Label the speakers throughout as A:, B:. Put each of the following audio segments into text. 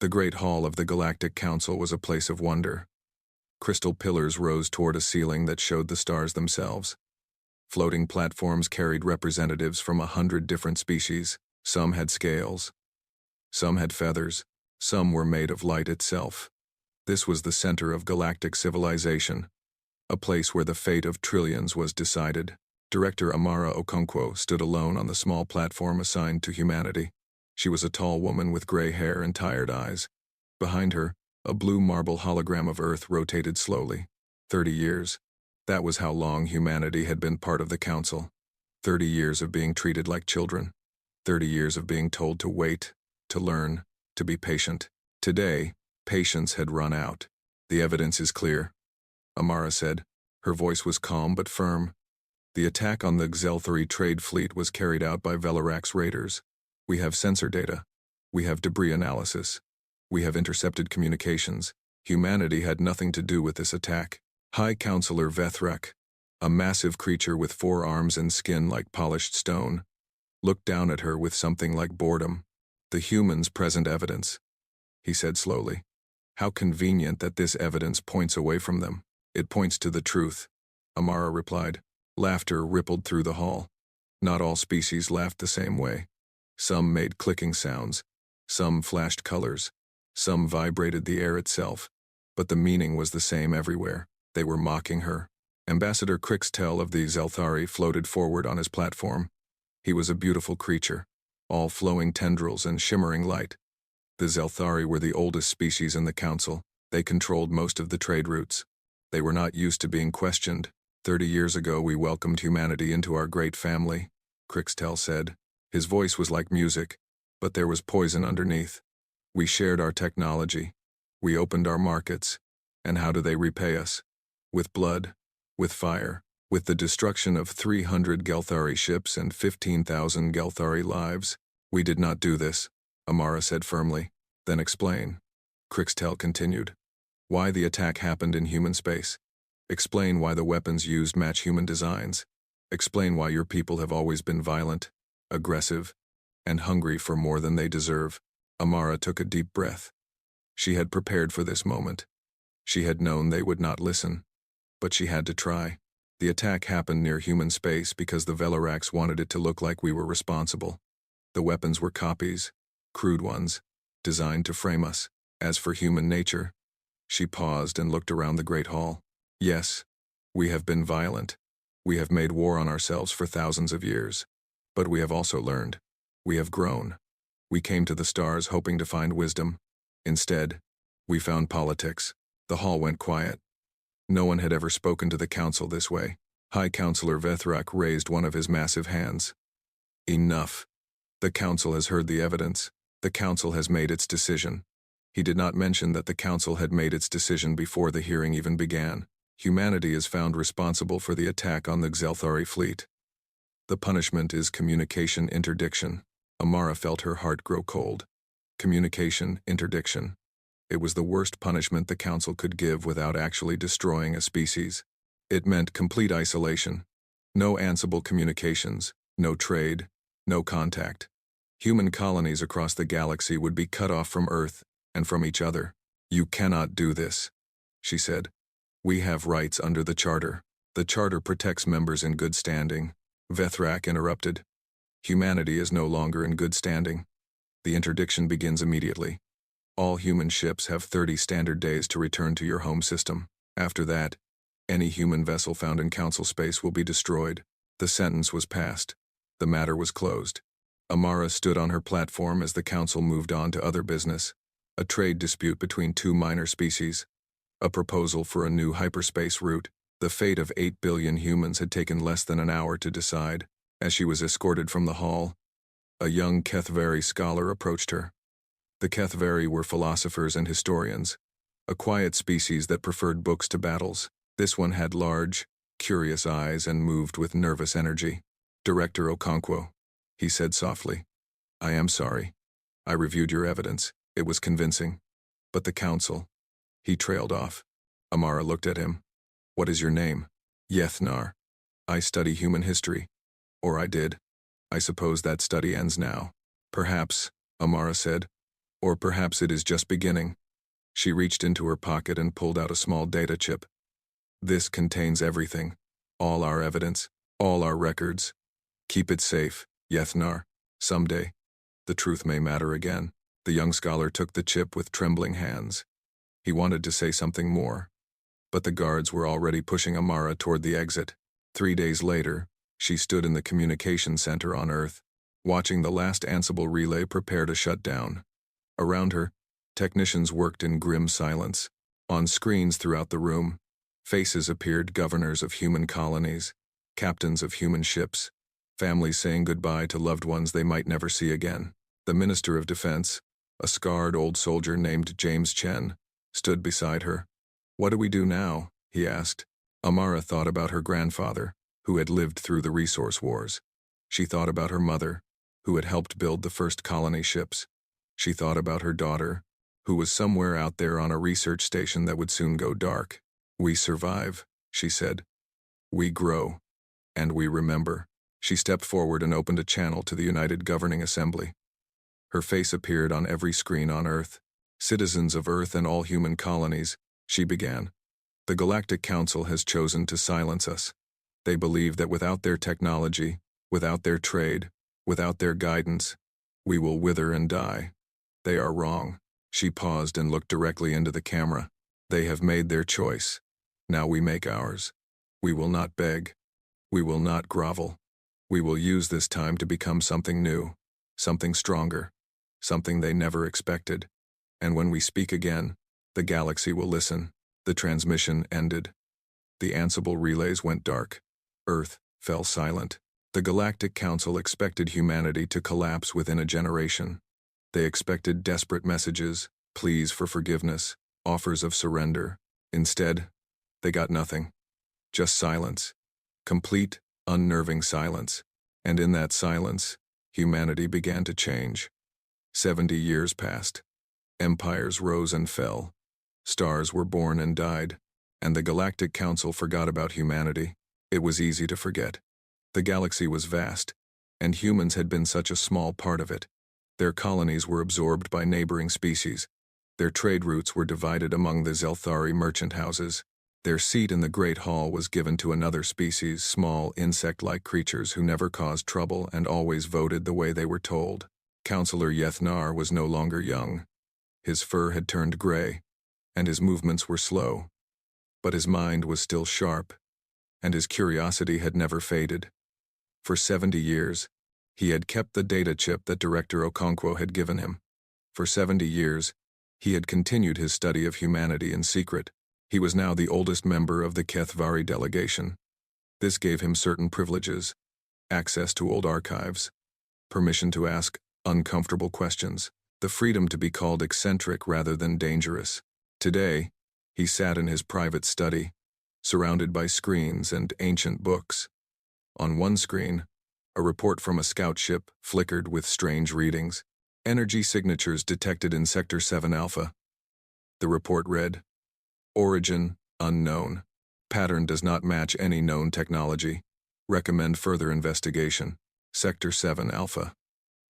A: The great hall of the Galactic Council was a place of wonder. Crystal pillars rose toward a ceiling that showed the stars themselves. Floating platforms carried representatives from 100 different species. Some had scales. Some had feathers. Some were made of light itself. This was the center of galactic civilization, a place where the fate of trillions was decided. Director Amara Okonkwo stood alone on the small platform assigned to humanity. She was a tall woman with gray hair and tired eyes. Behind her, a blue marble hologram of Earth rotated slowly. 30 years. That was how long humanity had been part of the Council. 30 years of being treated like children. 30 years of being told to wait, to learn, to be patient. Today, patience had run out. The evidence is clear, Amara said. Her voice was calm but firm. The attack on the Xelthari trade fleet was carried out by Velarak's raiders. We have sensor data. We have debris analysis. We have intercepted communications. Humanity had nothing to do with this attack. High Counselor Vethrak, a massive creature with 4 arms and skin like polished stone, looked down at her with something like boredom. The humans present evidence, he said slowly. How convenient that this evidence points away from them. It points to the truth, Amara replied. Laughter rippled through the hall. Not all species laughed the same way. Some made clicking sounds. Some flashed colors. Some vibrated the air itself. But the meaning was the same everywhere. They were mocking her. Ambassador Crixtel of the Xelthari floated forward on his platform. He was a beautiful creature, all flowing tendrils and shimmering light. The Xelthari were the oldest species in the Council. They controlled most of the trade routes. They were not used to being questioned. 30 years ago we welcomed humanity into our great family, Crixtel said. His voice was like music, but there was poison underneath. We shared our technology. We opened our markets. And how do they repay us? With blood, with fire, with the destruction of 300 Gelthari ships and 15,000 Gelthari lives. We did not do this, Amara said firmly. Then explain, Crixtel continued. Why the attack happened in human space. Explain why the weapons used match human designs. Explain why your people have always been violent, aggressive, and hungry for more than they deserve. Amara took a deep breath. She had prepared for this moment. She had known they would not listen. But she had to try. The attack happened near human space because the Velaraks wanted it to look like we were responsible. The weapons were copies, crude ones, designed to frame us. As for human nature, she paused and looked around the great hall. Yes, we have been violent. We have made war on ourselves for thousands of years. But we have also learned. We have grown. We came to the stars hoping to find wisdom. Instead, we found politics. The hall went quiet. No one had ever spoken to the Council this way. High Counselor Vethrak raised one of his massive hands. Enough. The Council has heard the evidence. The Council has made its decision. He did not mention that the Council had made its decision before the hearing even began. Humanity is found responsible for the attack on the Xelthari fleet. The punishment is communication interdiction. Amara felt her heart grow cold. Communication interdiction. It was the worst punishment the Council could give without actually destroying a species. It meant complete isolation. No answerable communications, no trade, no contact. Human colonies across the galaxy would be cut off from Earth and from each other. You cannot do this, she said. We have rights under the Charter. The Charter protects members in good standing. Vethrak interrupted. Humanity is no longer in good standing. The interdiction begins immediately. All human ships have 30 standard days to return to your home system. After that, any human vessel found in Council space will be destroyed. The sentence was passed. The matter was closed. Amara stood on her platform as the Council moved on to other business. A trade dispute between 2 minor species. A proposal for a new hyperspace route. The fate of 8 billion humans had taken less than an hour to decide. As she was escorted from the hall, a young Kethvari scholar approached her. The Kethvari were philosophers and historians, a quiet species that preferred books to battles. This one had large, curious eyes and moved with nervous energy. Director Okonkwo, he said softly. I am sorry. I reviewed your evidence. It was convincing. But the Council. He trailed off. Amara looked at him. What is your name? Yethnar. I study human history. Or I did. I suppose that study ends now. Perhaps, Amara said. Or perhaps it is just beginning. She reached into her pocket and pulled out a small data chip. This contains everything. All our evidence. All our records. Keep it safe, Yethnar. Someday, the truth may matter again. The young scholar took the chip with trembling hands. He wanted to say something more, but the guards were already pushing Amara toward the exit. 3 days later, she stood in the communication center on Earth, watching the last Ansible relay prepare to shut down. Around her, technicians worked in grim silence. On screens throughout the room, faces appeared: governors of human colonies, captains of human ships, families saying goodbye to loved ones they might never see again. The Minister of Defense, a scarred old soldier named James Chen, stood beside her. "What do we do now?" he asked. Amara thought about her grandfather, who had lived through the resource wars. She thought about her mother, who had helped build the first colony ships. She thought about her daughter, who was somewhere out there on a research station that would soon go dark. "We survive," she said. "We grow. And we remember." She stepped forward and opened a channel to the United Governing Assembly. Her face appeared on every screen on Earth. "Citizens of Earth and all human colonies," she began. "The Galactic Council has chosen to silence us. They believe that without their technology, without their trade, without their guidance, we will wither and die. They are wrong." She paused and looked directly into the camera. "They have made their choice. Now we make ours. We will not beg. We will not grovel. We will use this time to become something new, something stronger, something they never expected. And when we speak again, the galaxy will listen." The transmission ended. The Ansible relays went dark. Earth fell silent. The Galactic Council expected humanity to collapse within a generation. They expected desperate messages, pleas for forgiveness, offers of surrender. Instead, they got nothing. Just silence. Complete, unnerving silence. And in that silence, humanity began to change. 70 years passed. Empires rose and fell. Stars were born and died. And the Galactic Council forgot about humanity. It was easy to forget. The galaxy was vast, and humans had been such a small part of it. Their colonies were absorbed by neighboring species. Their trade routes were divided among the Zelthari merchant houses. Their seat in the Great Hall was given to another species, small, insect-like creatures who never caused trouble and always voted the way they were told. Counselor Yethnar was no longer young. His fur had turned gray, and his movements were slow. But his mind was still sharp, and his curiosity had never faded. For 70 years, he had kept the data chip that Director Okonkwo had given him. For 70 years, he had continued his study of humanity in secret. He was now the oldest member of the Kethvari delegation. This gave him certain privileges: access to old archives, permission to ask uncomfortable questions, the freedom to be called eccentric rather than dangerous. Today, he sat in his private study, surrounded by screens and ancient books. On one screen, a report from a scout ship flickered with strange readings. Energy signatures detected in Sector 7 Alpha. The report read, "Origin unknown. Pattern does not match any known technology. Recommend further investigation. Sector 7 Alpha."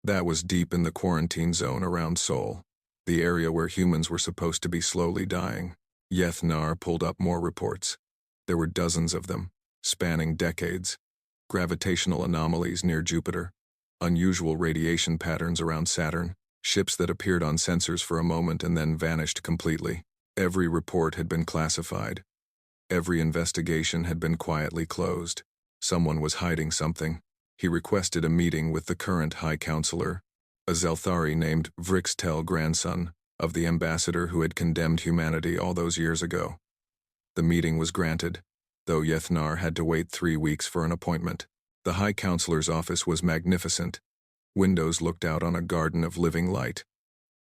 A: That was deep in the quarantine zone around Sol, the area where humans were supposed to be slowly dying. Yethnar pulled up more reports. There were dozens of them, spanning decades. Gravitational anomalies near Jupiter, unusual radiation patterns around Saturn, ships that appeared on sensors for a moment and then vanished completely. Every report had been classified. Every investigation had been quietly closed. Someone was hiding something. He requested a meeting with the current High Counselor, a Zelthari named Vrixtel, grandson of the ambassador who had condemned humanity all those years ago. The meeting was granted, though Yethnar had to wait 3 weeks for an appointment. The High Counselor's office was magnificent. Windows looked out on a garden of living light.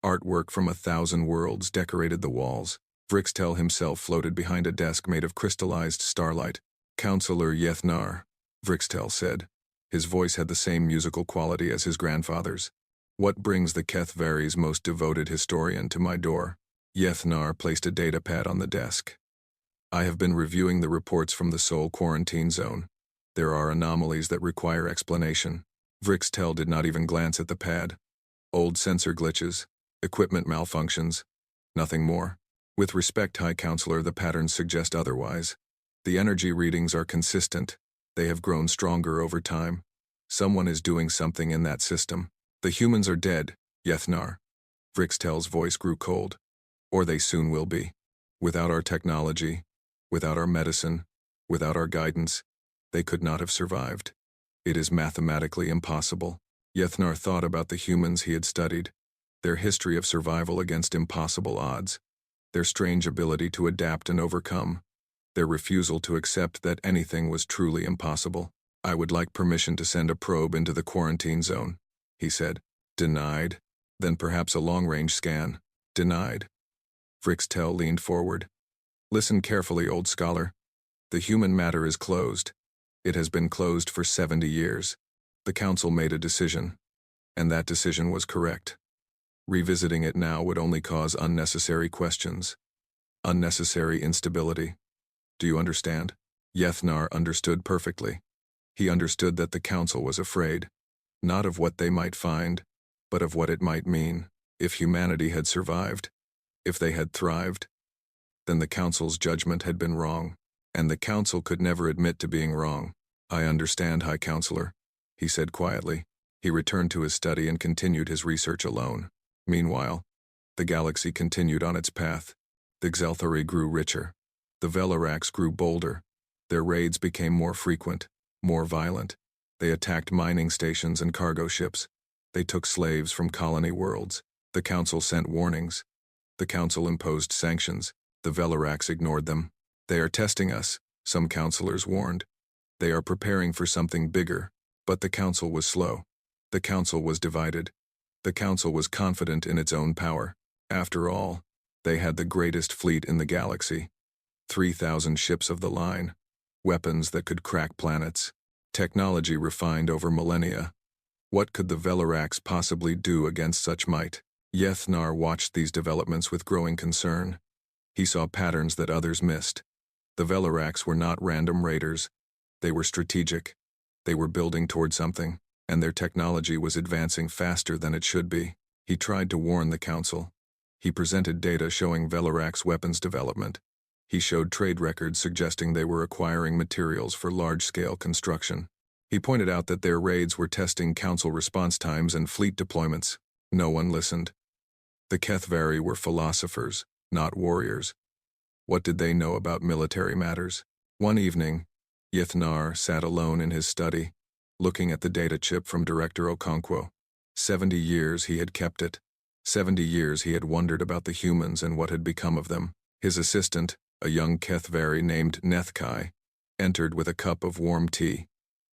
A: Artwork from 1,000 worlds decorated the walls. Vrixtel himself floated behind a desk made of crystallized starlight. "Counselor Yethnar," Vrixtel said. His voice had the same musical quality as his grandfather's. "What brings the Kethvari's most devoted historian to my door?" Yethnar placed a datapad on the desk. "I have been reviewing the reports from the Sol quarantine zone. There are anomalies that require explanation." Vrixtel did not even glance at the pad. "Old sensor glitches, Equipment malfunctions. Nothing more. With respect, High Counselor, the patterns suggest otherwise. The energy readings are consistent. They have grown stronger over time. Someone is doing something in that system. The humans are dead, Yethnar. Vrixtel's voice grew cold. Or they soon will be. Without our technology, without our medicine, without our guidance, they could not have survived. It is mathematically impossible. Yethnar thought about the humans he had studied, their history of survival against impossible odds, their strange ability to adapt and overcome, their refusal to accept that anything was truly impossible. I would like permission to send a probe into the quarantine zone, he said. Denied. Then perhaps a long-range scan. Denied. Vrixtel leaned forward. Listen carefully, old scholar. The human matter is closed. It has been closed for 70 years. The council made a decision, and that decision was correct. Revisiting it now would only cause unnecessary questions, unnecessary instability. Do you understand? Yethnar understood perfectly. He understood that the council was afraid, not of what they might find, but of what it might mean. If humanity had survived, if they had thrived, then the council's judgment had been wrong, and the council could never admit to being wrong. I understand, High Counselor, he said quietly. He returned to his study and continued his research alone. Meanwhile, the galaxy continued on its path. The Xelthari grew richer. The Velarax grew bolder. Their raids became more frequent, more violent. They attacked mining stations and cargo ships. They took slaves from colony worlds. The council sent warnings. The council imposed sanctions. The Velarax ignored them. They are testing us, some counselors warned. They are preparing for something bigger. But the council was slow. The council was divided. The council was confident in its own power. After all, they had the greatest fleet in the galaxy. 3,000 ships of the line. Weapons that could crack planets. Technology refined over millennia. What could the Velarax possibly do against such might? Yethnar watched these developments with growing concern. He saw patterns that others missed. The Velarax were not random raiders. They were strategic. They were building toward something, and their technology was advancing faster than it should be. He tried to warn the council. He presented data showing Velarax weapons development. He showed trade records suggesting they were acquiring materials for large-scale construction. He pointed out that their raids were testing council response times and fleet deployments. No one listened. The Kethvari were philosophers, not warriors. What did they know about military matters? One evening, Yethnar sat alone in his study, looking at the data chip from Director Okonkwo. 70 years he had kept it. 70 years he had wondered about the humans and what had become of them. His assistant, a young Kethvari named Nethkai, entered with a cup of warm tea.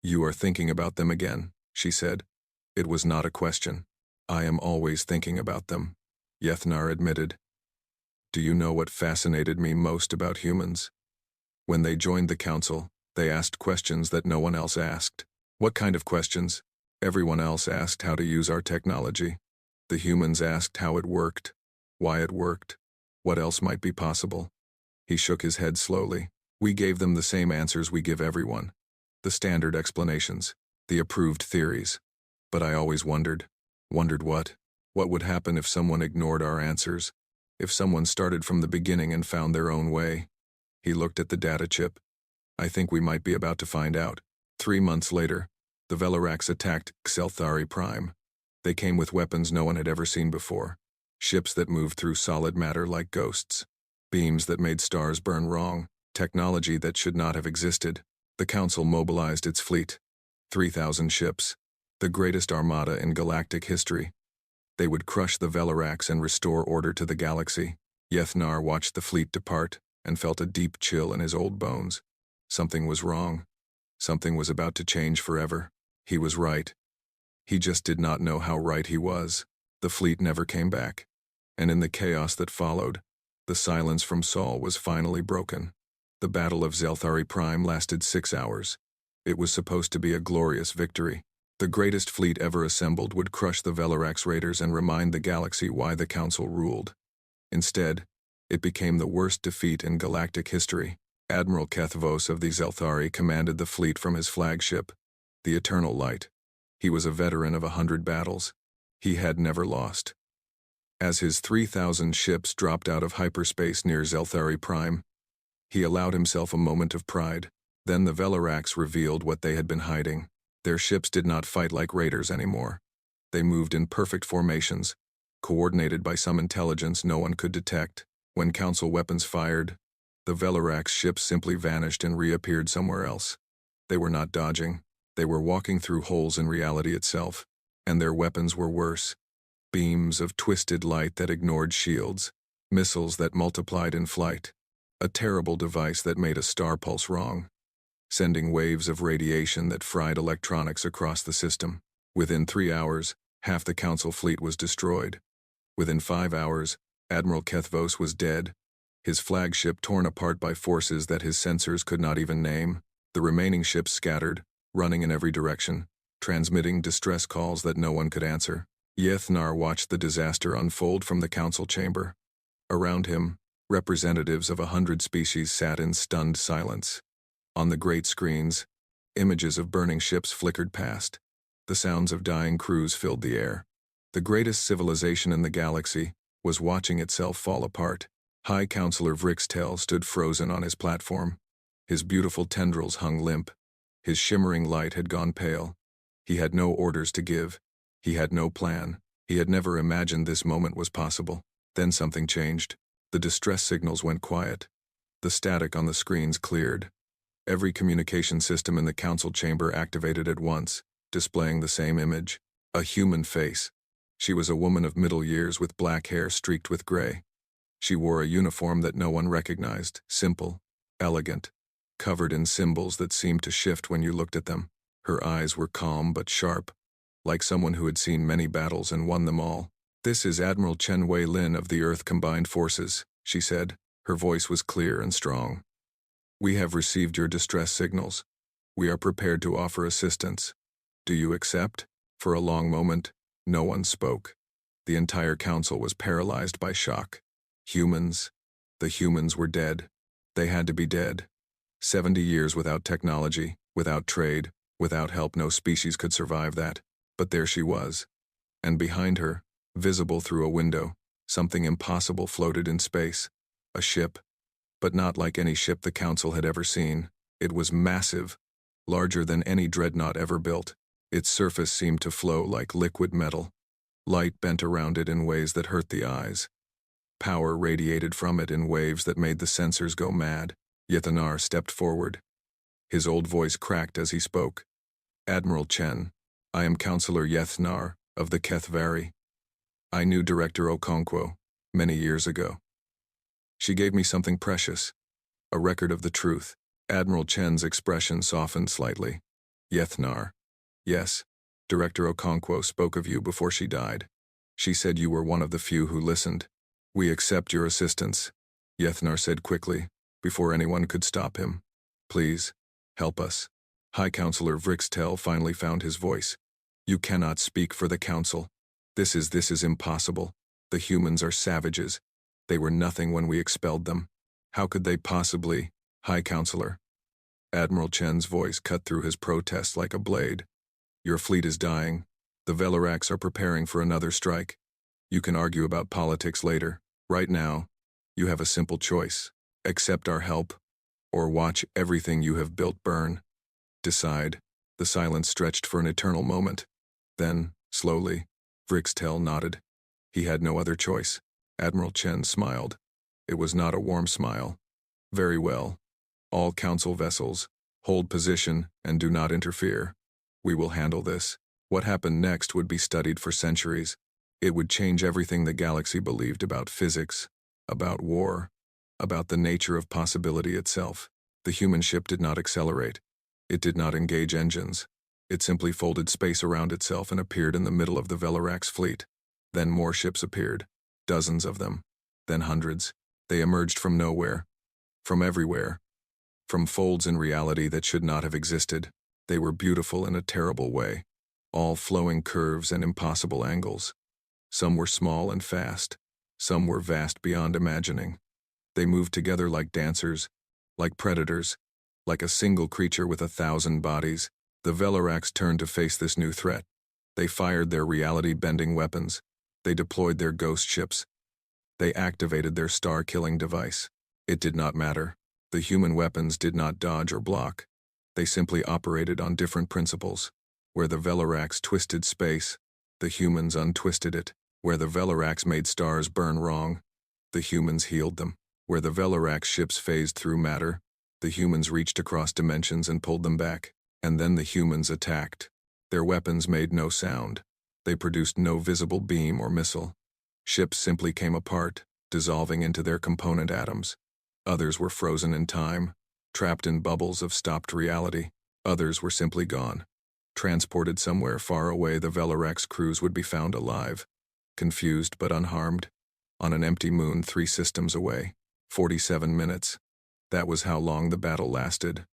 A: You are thinking about them again, she said. It was not a question. I am always thinking about them, Yethnar admitted. Do you know what fascinated me most about humans? When they joined the council, they asked questions that no one else asked. What kind of questions? Everyone else asked how to use our technology. The humans asked how it worked, why it worked, what else might be possible. He shook his head slowly. We gave them the same answers we give everyone. The standard explanations, the approved theories. But I always wondered. Wondered what? What would happen if someone ignored our answers? If someone started from the beginning and found their own way? He looked at the data chip. I think we might be about to find out. 3 months later, the Velarax attacked Xelthari Prime. They came with weapons no one had ever seen before. Ships that moved through solid matter like ghosts. Beams that made stars burn wrong. Technology that should not have existed. The council mobilized its fleet. 3,000 ships. The greatest armada in galactic history. They would crush the Velarax and restore order to the galaxy. Yethnar watched the fleet depart and felt a deep chill in his old bones. Something was wrong. Something was about to change forever. He was right. He just did not know how right he was. The fleet never came back. And in the chaos that followed, the silence from Sol was finally broken. The Battle of Xelthari Prime lasted 6 hours. It was supposed to be a glorious victory. The greatest fleet ever assembled would crush the Velarax raiders and remind the galaxy why the Council ruled. Instead, it became the worst defeat in galactic history. Admiral Kethvos of the Xelthari commanded the fleet from his flagship, the Eternal Light. He was a veteran of 100 battles. He had never lost. As his 3,000 ships dropped out of hyperspace near Zelthari Prime, he allowed himself a moment of pride. Then the Velarax revealed what they had been hiding. Their ships did not fight like raiders anymore. They moved in perfect formations, coordinated by some intelligence no one could detect. When Council weapons fired, the Velarax ships simply vanished and reappeared somewhere else. They were not dodging. They were walking through holes in reality itself, and their weapons were worse. Beams of twisted light that ignored shields, missiles that multiplied in flight, a terrible device that made a star pulse wrong, sending waves of radiation that fried electronics across the system. Within 3 hours, half the Council fleet was destroyed. Within 5 hours, Admiral Kethvos was dead, his flagship torn apart by forces that his sensors could not even name. The remaining ships scattered, running in every direction, transmitting distress calls that no one could answer. Yethnar watched the disaster unfold from the Council chamber. Around him, representatives of 100 species sat in stunned silence. On the great screens, images of burning ships flickered past. The sounds of dying crews filled the air. The greatest civilization in the galaxy was watching itself fall apart. High Counselor Vrixtel stood frozen on his platform. His beautiful tendrils hung limp. His shimmering light had gone pale. He had no orders to give. He had no plan. He had never imagined this moment was possible. Then something changed. The distress signals went quiet. The static on the screens cleared. Every communication system in the Council chamber activated at once, displaying the same image. A human face. She was a woman of middle years with black hair streaked with gray. She wore a uniform that no one recognized, simple, elegant, covered in symbols that seemed to shift when you looked at them. Her eyes were calm but sharp, like someone who had seen many battles and won them all. "This is Admiral Chen Wei Lin of the Earth Combined Forces," she said. Her voice was clear and strong. "We have received your distress signals. We are prepared to offer assistance. Do you accept?" For a long moment, no one spoke. The entire Council was paralyzed by shock. Humans. The humans were dead. They had to be dead. 70 years without technology, without trade, without help. No species could survive that. But there she was. And behind her, visible through a window, something impossible floated in space. A ship. But not like any ship the Council had ever seen. It was massive, larger than any dreadnought ever built. Its surface seemed to flow like liquid metal. Light bent around it in ways that hurt the eyes. Power radiated from it in waves that made the sensors go mad. Yethanar stepped forward. His old voice cracked as he spoke. "Admiral Chen, I am Counselor Yethnar of the Kethvari. I knew Director Okonkwo many years ago. She gave me something precious, a record of the truth." Admiral Chen's expression softened slightly. "Yethnar, yes, Director Okonkwo spoke of you before she died. She said you were one of the few who listened. We accept your assistance," Yethnar said quickly, before anyone could stop him. "Please, help us." High Counselor Vrixtel finally found his voice. "You cannot speak for the Council. This is impossible. The humans are savages. They were nothing when we expelled them. How could they possibly, High Counselor?" Admiral Chen's voice cut through his protest like a blade. "Your fleet is dying. The Velarax are preparing for another strike. You can argue about politics later. Right now, you have a simple choice. Accept our help, or watch everything you have built burn. Decide." The silence stretched for an eternal moment. Then, slowly, Vrixtel nodded. He had no other choice. Admiral Chen smiled. It was not a warm smile. "Very well. All Council vessels, hold position and do not interfere. We will handle this." What happened next would be studied for centuries. It would change everything the galaxy believed about physics, about war, about the nature of possibility itself. The human ship did not accelerate. It did not engage engines. It simply folded space around itself and appeared in the middle of the Velarax fleet. Then more ships appeared. Dozens of them. Then hundreds. They emerged from nowhere. From everywhere. From folds in reality that should not have existed. They were beautiful in a terrible way. All flowing curves and impossible angles. Some were small and fast. Some were vast beyond imagining. They moved together like dancers, like predators, like a single creature with 1,000 bodies. The Velarax turned to face this new threat. They fired their reality-bending weapons. They deployed their ghost ships. They activated their star-killing device. It did not matter. The human weapons did not dodge or block. They simply operated on different principles. Where the Velarax twisted space, the humans untwisted it. Where the Velarax made stars burn wrong, the humans healed them. Where the Velarax ships phased through matter, the humans reached across dimensions and pulled them back. And then the humans attacked. Their weapons made no sound. They produced no visible beam or missile. Ships simply came apart, dissolving into their component atoms. Others were frozen in time, trapped in bubbles of stopped reality. Others were simply gone. Transported somewhere far away, the Velarax crews would be found alive, confused but unharmed, on an empty moon 3 systems away. 47 minutes. That was how long the battle lasted.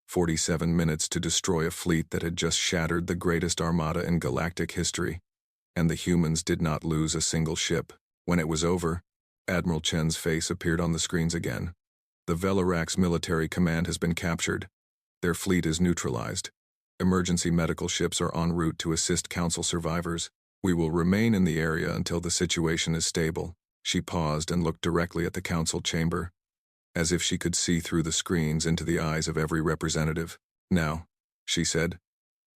A: 47 minutes to destroy a fleet that had just shattered the greatest armada in galactic history. And the humans did not lose a single ship. When it was over, Admiral Chen's face appeared on the screens again. The Velarax military command has been captured. Their fleet is neutralized. Emergency medical ships are en route to assist Council survivors. We will remain in the area until the situation is stable. She paused and looked directly at the Council chamber, as if she could see through the screens into the eyes of every representative. Now, she said,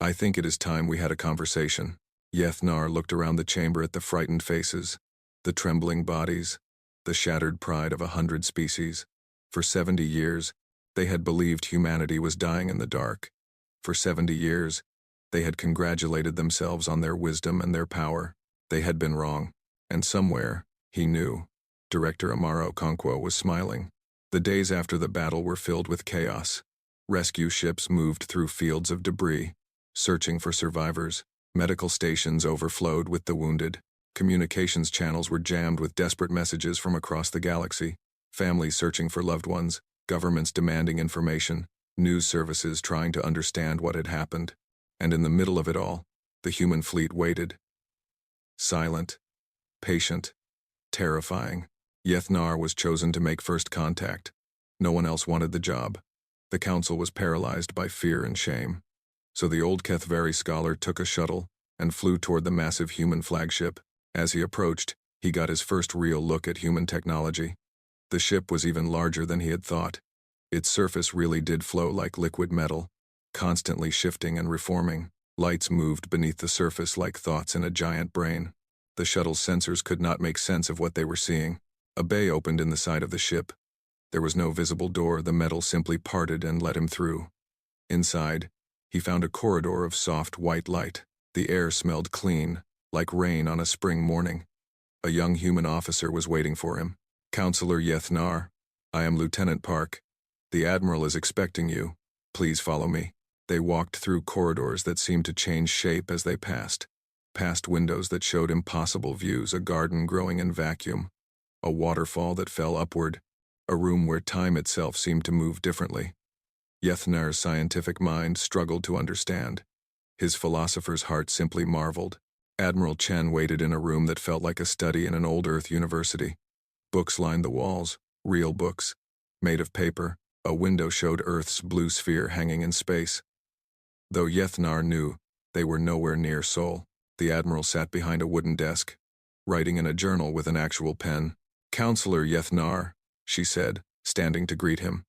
A: I think it is time we had a conversation. Yethnar looked around the chamber at the frightened faces, the trembling bodies, the shattered pride of 100 species. For 70 years, they had believed humanity was dying in the dark. For 70 years, they had congratulated themselves on their wisdom and their power. They had been wrong, and somewhere, he knew, Director Amaro Conquo was smiling. The days after the battle were filled with chaos. Rescue ships moved through fields of debris, searching for survivors. Medical stations overflowed with the wounded. Communications channels were jammed with desperate messages from across the galaxy. Families searching for loved ones, governments demanding information, news services trying to understand what had happened. And in the middle of it all, the human fleet waited. Silent, patient, terrifying. Yethnar was chosen to make first contact. No one else wanted the job. The Council was paralyzed by fear and shame. So the old Kethvari scholar took a shuttle and flew toward the massive human flagship. As he approached, he got his first real look at human technology. The ship was even larger than he had thought. Its surface really did flow like liquid metal, constantly shifting and reforming. Lights moved beneath the surface like thoughts in a giant brain. The shuttle's sensors could not make sense of what they were seeing. A bay opened in the side of the ship. There was no visible door, the metal simply parted and let him through. Inside, he found a corridor of soft white light. The air smelled clean, like rain on a spring morning. A young human officer was waiting for him. Counselor Yethnar, I am Lieutenant Park. The Admiral is expecting you. Please follow me. They walked through corridors that seemed to change shape as they passed. Past windows that showed impossible views, a garden growing in vacuum, a waterfall that fell upward, a room where time itself seemed to move differently. Yethnar's scientific mind struggled to understand. His philosopher's heart simply marveled. Admiral Chen waited in a room that felt like a study in an old Earth university. Books lined the walls, real books, made of paper. A window showed Earth's blue sphere hanging in space. Though Yethnar knew they were nowhere near Sol, the Admiral sat behind a wooden desk, writing in a journal with an actual pen. Counselor Yethnar, she said, standing to greet him.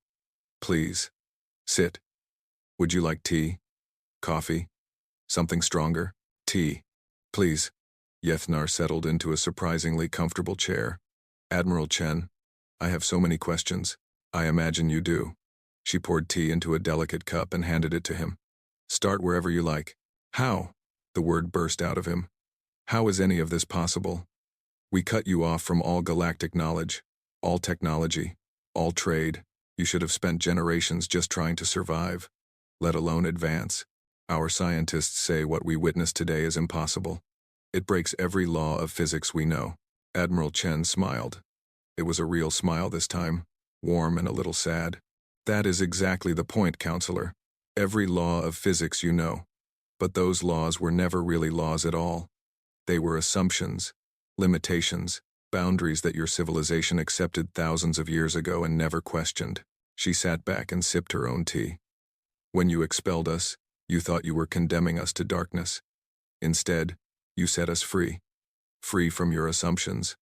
A: Please, sit. Would you like tea? Coffee? Something stronger? Tea. Please. Yethnar settled into a surprisingly comfortable chair. Admiral Chen, I have so many questions. I imagine you do. She poured tea into a delicate cup and handed it to him. Start wherever you like. How? The word burst out of him. How is any of this possible? We cut you off from all galactic knowledge, all technology, all trade. You should have spent generations just trying to survive, let alone advance. Our scientists say what we witness today is impossible. It breaks every law of physics we know. Admiral Chen smiled. It was a real smile this time, warm and a little sad. That is exactly the point, Counselor. Every law of physics you know. But those laws were never really laws at all. They were assumptions, limitations, boundaries that your civilization accepted thousands of years ago and never questioned. She sat back and sipped her own tea. When you expelled us, you thought you were condemning us to darkness. Instead, you set us free. free from your assumptions,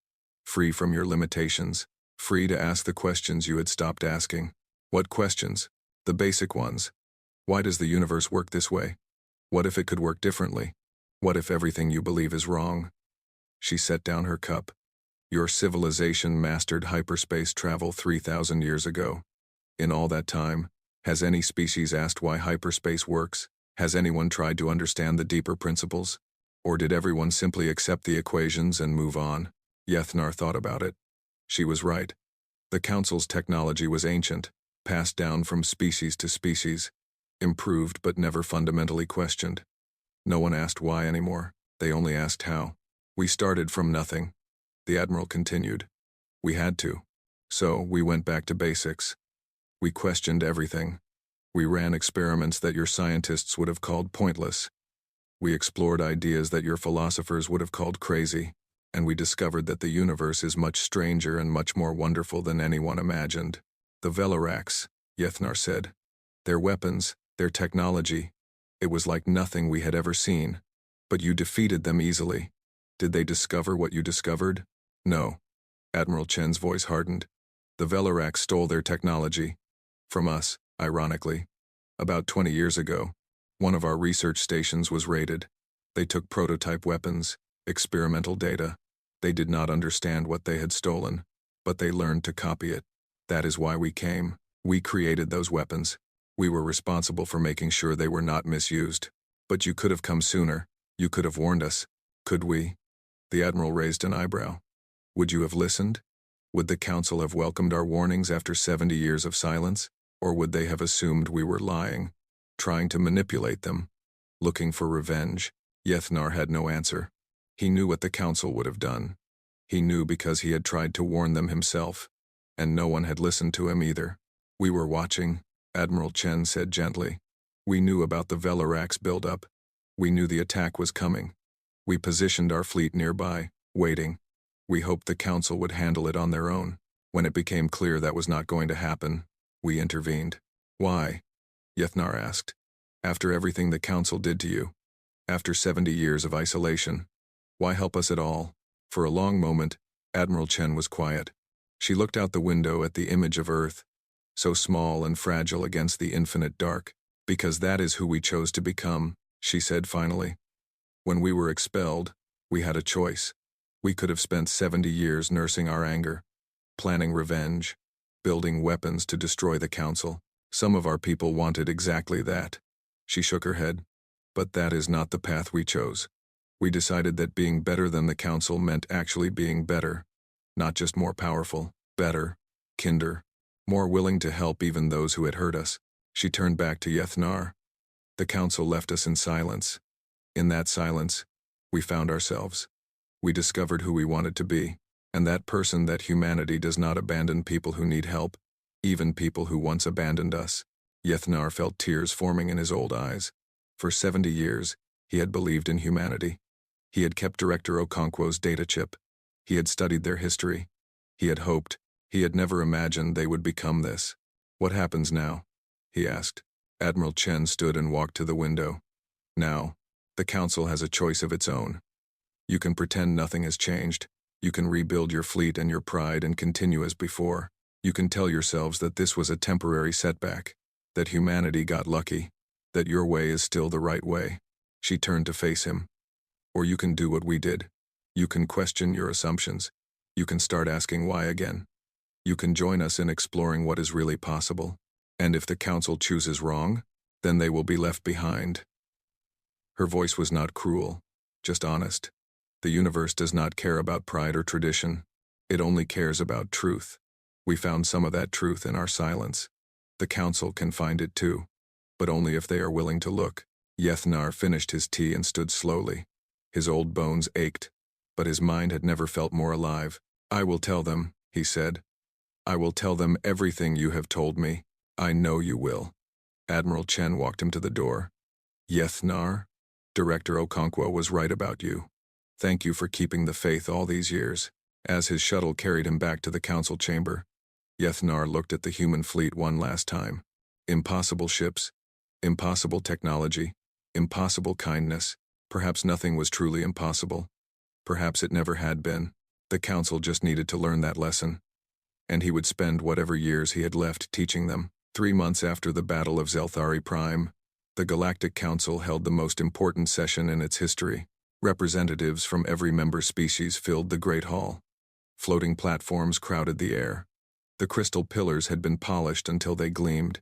A: free from your limitations, free to ask the questions you had stopped asking. What questions? The basic ones. Why does the universe work this way? What if it could work differently? What if everything you believe is wrong? She set down her cup. Your civilization mastered hyperspace travel 3,000 years ago. In all that time, has any species asked why hyperspace works? Has anyone tried to understand the deeper principles? Or did everyone simply accept the equations and move on? Yethnar thought about it. She was right. The Council's technology was ancient, passed down from species to species, improved but never fundamentally questioned. No one asked why anymore, they only asked how. We started from nothing. The Admiral continued. We had to. So, we went back to basics. We questioned everything. We ran experiments that your scientists would have called pointless. We explored ideas that your philosophers would have called crazy, and we discovered that the universe is much stranger and much more wonderful than anyone imagined. The Velarax, Yethnar said. Their weapons, their technology, it was like nothing we had ever seen. But you defeated them easily. Did they discover what you discovered? No. Admiral Chen's voice hardened. The Velarax stole their technology. From us, ironically. About 20 years ago, one of our research stations was raided. They took prototype weapons, experimental data. They did not understand what they had stolen, but they learned to copy it. That is why we came. We created those weapons. We were responsible for making sure they were not misused. But you could have come sooner. You could have warned us. Could we? The Admiral raised an eyebrow. Would you have listened? Would the Council have welcomed our warnings after 70 years of silence? Or would they have assumed we were lying, trying to manipulate them, looking for revenge? Yethnar had no answer. He knew what the Council would have done. He knew because he had tried to warn them himself, and no one had listened to him either. We were watching, Admiral Chen said gently. We knew about the Velarax buildup. We knew the attack was coming. We positioned our fleet nearby, waiting. We hoped the Council would handle it on their own. When it became clear that was not going to happen, we intervened. Why? Yethnar asked. After everything the Council did to you, after 70 years of isolation, why help us at all? For a long moment, Admiral Chen was quiet. She looked out the window at the image of Earth, so small and fragile against the infinite dark. Because that is who we chose to become, she said finally. When we were expelled, we had a choice. We could have spent 70 years nursing our anger, planning revenge, building weapons to destroy the Council. Some of our people wanted exactly that. She shook her head. But that is not the path we chose. We decided that being better than the Council meant actually being better. Not just more powerful, better, kinder, more willing to help even those who had hurt us. She turned back to Yethnar. The Council left us in silence. In that silence, we found ourselves. We discovered who we wanted to be, and that person that humanity does not abandon people who need help, even people who once abandoned us. Yethnar felt tears forming in his old eyes. For 70 years, he had believed in humanity. He had kept Director Okonkwo's data chip. He had studied their history. He had hoped. He had never imagined they would become this. What happens now? He asked. Admiral Chen stood and walked to the window. Now, the Council has a choice of its own. You can pretend nothing has changed. You can rebuild your fleet and your pride and continue as before. You can tell yourselves that this was a temporary setback, that humanity got lucky, that your way is still the right way. She turned to face him. Or you can do what we did. You can question your assumptions. You can start asking why again. You can join us in exploring what is really possible. And if the Council chooses wrong, then they will be left behind. Her voice was not cruel, just honest. The universe does not care about pride or tradition. It only cares about truth. We found some of that truth in our silence. The Council can find it too, but only if they are willing to look. Yethnar finished his tea and stood slowly. His old bones ached, but his mind had never felt more alive. I will tell them, he said. I will tell them everything you have told me. I know you will. Admiral Chen walked him to the door. Yethnar, Director Okonkwo was right about you. Thank you for keeping the faith all these years. As his shuttle carried him back to the Council chamber, Yethnar looked at the human fleet one last time. Impossible ships, impossible technology, impossible kindness. Perhaps nothing was truly impossible. Perhaps it never had been. The council just needed to learn that lesson. And he would spend whatever years he had left teaching them. 3 months after the Battle of Zelthari Prime, the Galactic Council held the most important session in its history. Representatives from every member species filled the Great Hall. Floating platforms crowded the air. The crystal pillars had been polished until they gleamed.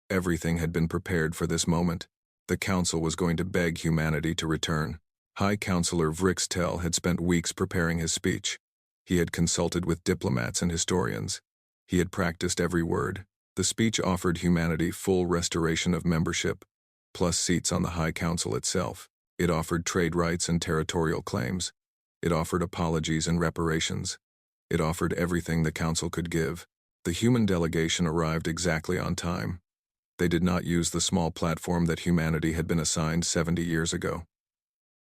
A: Everything had been prepared for this moment. The council was going to beg humanity to return. High Counselor Vrixtel had spent weeks preparing his speech. He had consulted with diplomats and historians. He had practiced every word. The speech offered humanity full restoration of membership, plus seats on the High Council itself. It offered trade rights and territorial claims. It offered apologies and reparations. It offered everything the council could give. The human delegation arrived exactly on time. They did not use the small platform that humanity had been assigned 70 years ago.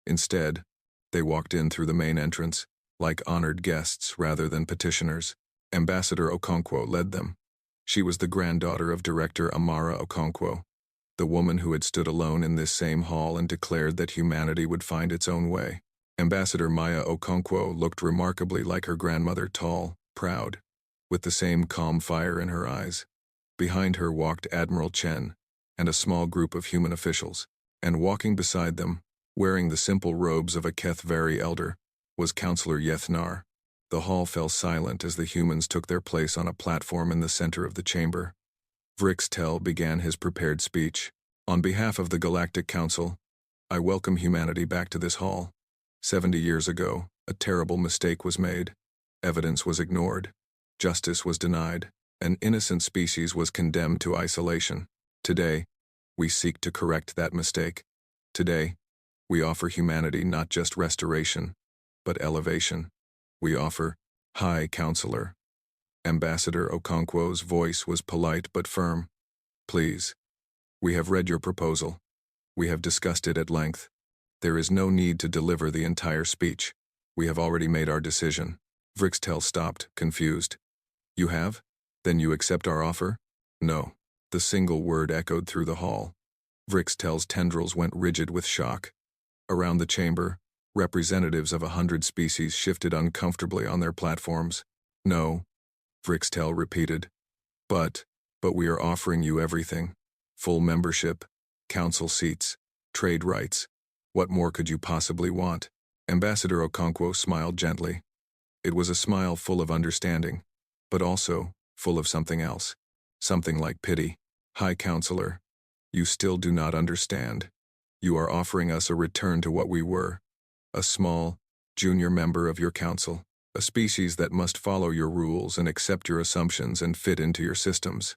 A: Instead, they walked in through the main entrance, like honored guests rather than petitioners. Ambassador Okonkwo led them. She was the granddaughter of Director Amara Okonkwo, the woman who had stood alone in this same hall and declared that humanity would find its own way. Ambassador Maya Okonkwo looked remarkably like her grandmother, tall, proud, with the same calm fire in her eyes. Behind her walked Admiral Chen and a small group of human officials, and walking beside them, wearing the simple robes of a Kethvari elder, was Counselor Yethnar. The hall fell silent as the humans took their place on a platform in the center of the chamber. Vrixtel began his prepared speech. On behalf of the Galactic Council, I welcome humanity back to this hall. 70 years ago, a terrible mistake was made. Evidence was ignored. Justice was denied. An innocent species was condemned to isolation. Today, we seek to correct that mistake. Today, we offer humanity not just restoration, but elevation. We offer High Counselor. Ambassador Okonkwo's voice was polite but firm. Please, we have read your proposal. We have discussed it at length. There is no need to deliver the entire speech. We have already made our decision. Vrixtel stopped, confused. You have? Then you accept our offer? No. The single word echoed through the hall. Vrixtel's tendrils went rigid with shock. Around the chamber, representatives of 100 species shifted uncomfortably on their platforms. No, Vrixtel repeated. But we are offering you everything. Full membership, council seats, trade rights. What more could you possibly want? Ambassador Okonkwo smiled gently. It was a smile full of understanding, but also full of something else. Something like pity. High Counselor, you still do not understand. You are offering us a return to what we were. A small, junior member of your council. A species that must follow your rules and accept your assumptions and fit into your systems.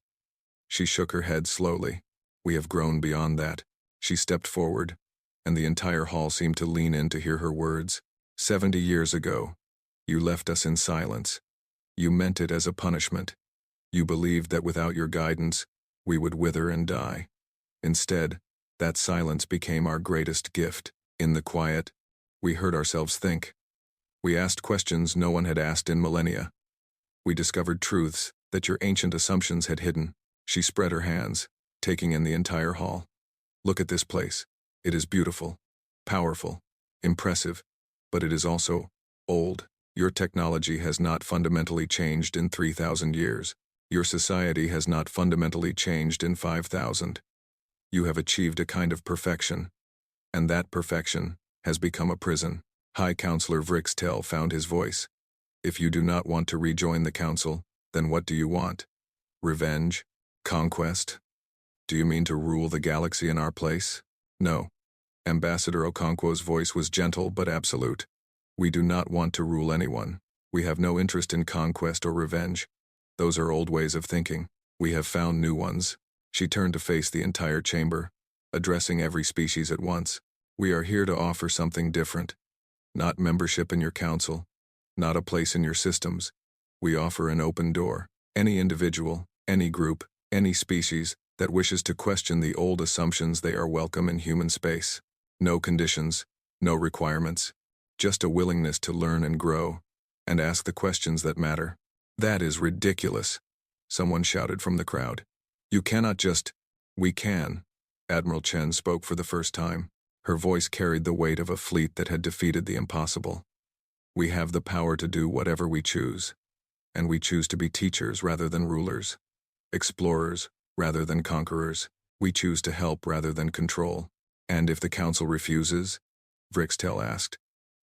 A: She shook her head slowly. We have grown beyond that. She stepped forward, and the entire hall seemed to lean in to hear her words. 70 years ago, you left us in silence. You meant it as a punishment. You believed that without your guidance, we would wither and die. Instead, that silence became our greatest gift. In the quiet, we heard ourselves think. We asked questions no one had asked in millennia. We discovered truths that your ancient assumptions had hidden. She spread her hands, taking in the entire hall. Look at this place. It is beautiful, powerful, impressive, but it is also old. Your technology has not fundamentally changed in 3,000 years. Your society has not fundamentally changed in 5,000. You have achieved a kind of perfection, and that perfection has become a prison. High Counselor Vrixtel found his voice. If you do not want to rejoin the council, then what do you want? Revenge? Conquest? Do you mean to rule the galaxy in our place? No. Ambassador Okonkwo's voice was gentle but absolute. We do not want to rule anyone. We have no interest in conquest or revenge. Those are old ways of thinking. We have found new ones. She turned to face the entire chamber, addressing every species at once. We are here to offer something different. Not membership in your council, not a place in your systems. We offer an open door. Any individual, any group, any species that wishes to question the old assumptions, they are welcome in human space. No conditions, no requirements, just a willingness to learn and grow, and ask the questions that matter. That is ridiculous, someone shouted from the crowd. You cannot just... We can. Admiral Chen spoke for the first time. Her voice carried the weight of a fleet that had defeated the impossible. We have the power to do whatever we choose, and we choose to be teachers rather than rulers, explorers rather than conquerors. We choose to help rather than control. And if the council refuses? Vrixtel asked.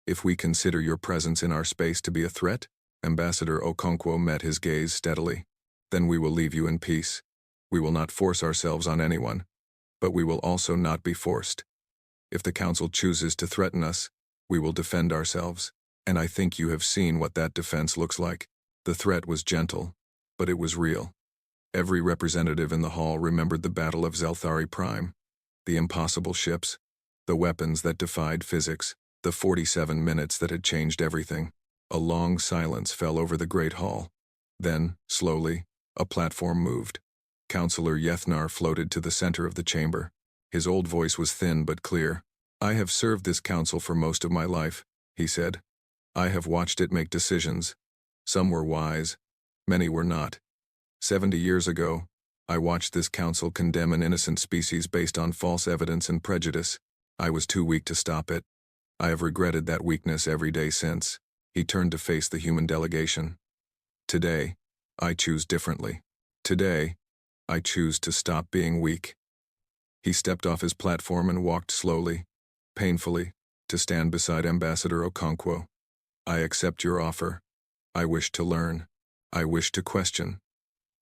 A: If we consider your presence in our space to be a threat? Ambassador Okonkwo met his gaze steadily. Then we will leave you in peace. We will not force ourselves on anyone, but we will also not be forced. If the council chooses to threaten us, we will defend ourselves, and I think you have seen what that defense looks like. The threat was gentle, but it was real. Every representative in the hall remembered the Battle of Zelthari Prime, the impossible ships, the weapons that defied physics, the 47 minutes that had changed everything. A long silence fell over the great hall. Then, slowly, a platform moved. Counselor Yethnar floated to the center of the chamber. His old voice was thin but clear. I have served this council for most of my life, he said. I have watched it make decisions. Some were wise, many were not. 70 years ago, I watched this council condemn an innocent species based on false evidence and prejudice. I was too weak to stop it. I have regretted that weakness every day since. He turned to face the human delegation. Today, I choose differently. Today, I choose to stop being weak. He stepped off his platform and walked slowly, painfully, to stand beside Ambassador Okonkwo. I accept your offer. I wish to learn. I wish to question.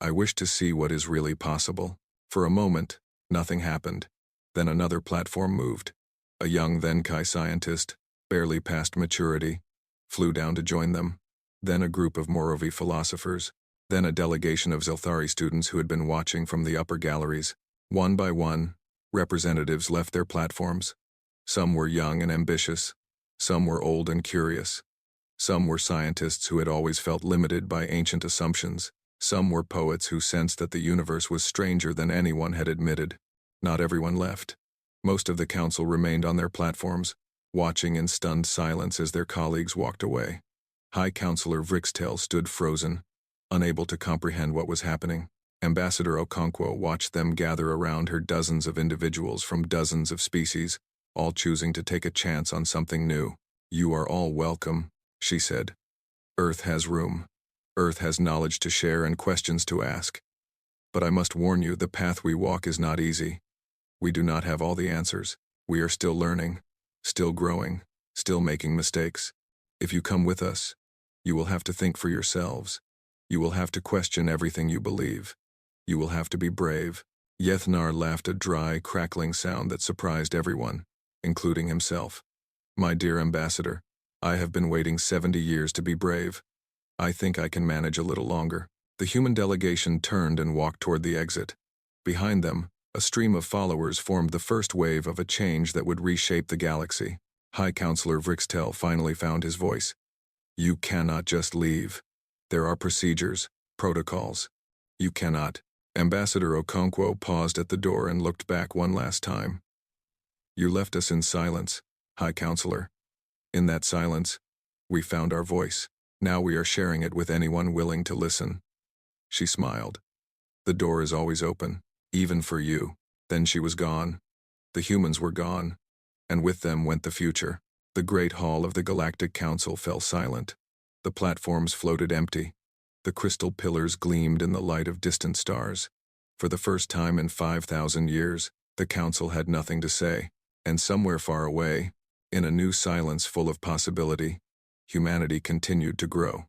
A: I wish to see what is really possible. For a moment, nothing happened. Then another platform moved. A young Zenkai scientist, barely past maturity, flew down to join them. Then a group of Morovi philosophers. Then a delegation of Zelthari students who had been watching from the upper galleries. One by one, representatives left their platforms. Some were young and ambitious. Some were old and curious. Some were scientists who had always felt limited by ancient assumptions. Some were poets who sensed that the universe was stranger than anyone had admitted. Not everyone left. Most of the council remained on their platforms, watching in stunned silence as their colleagues walked away. High Counselor Vrixtel stood frozen, unable to comprehend what was happening. Ambassador Okonkwo watched them gather around her, dozens of individuals from dozens of species, all choosing to take a chance on something new. You are all welcome, she said. Earth has room. Earth has knowledge to share and questions to ask. But I must warn you, the path we walk is not easy. We do not have all the answers. We are still learning, still growing, still making mistakes. If you come with us, you will have to think for yourselves. You will have to question everything you believe. You will have to be brave. Yethnar laughed, a dry, crackling sound that surprised everyone, including himself. My dear ambassador, I have been waiting 70 years to be brave. I think I can manage a little longer. The human delegation turned and walked toward the exit. Behind them, a stream of followers formed the first wave of a change that would reshape the galaxy. High Counselor Vrixtel finally found his voice. You cannot just leave. There are procedures, protocols. You cannot. Ambassador Okonkwo paused at the door and looked back one last time. You left us in silence, High Counselor. In that silence, we found our voice. Now we are sharing it with anyone willing to listen. She smiled. The door is always open, even for you. Then she was gone. The humans were gone, and with them went the future. The great hall of the Galactic Council fell silent. The platforms floated empty. The crystal pillars gleamed in the light of distant stars. For the first time in 5,000 years, the council had nothing to say, and somewhere far away, in a new silence full of possibility, humanity continued to grow.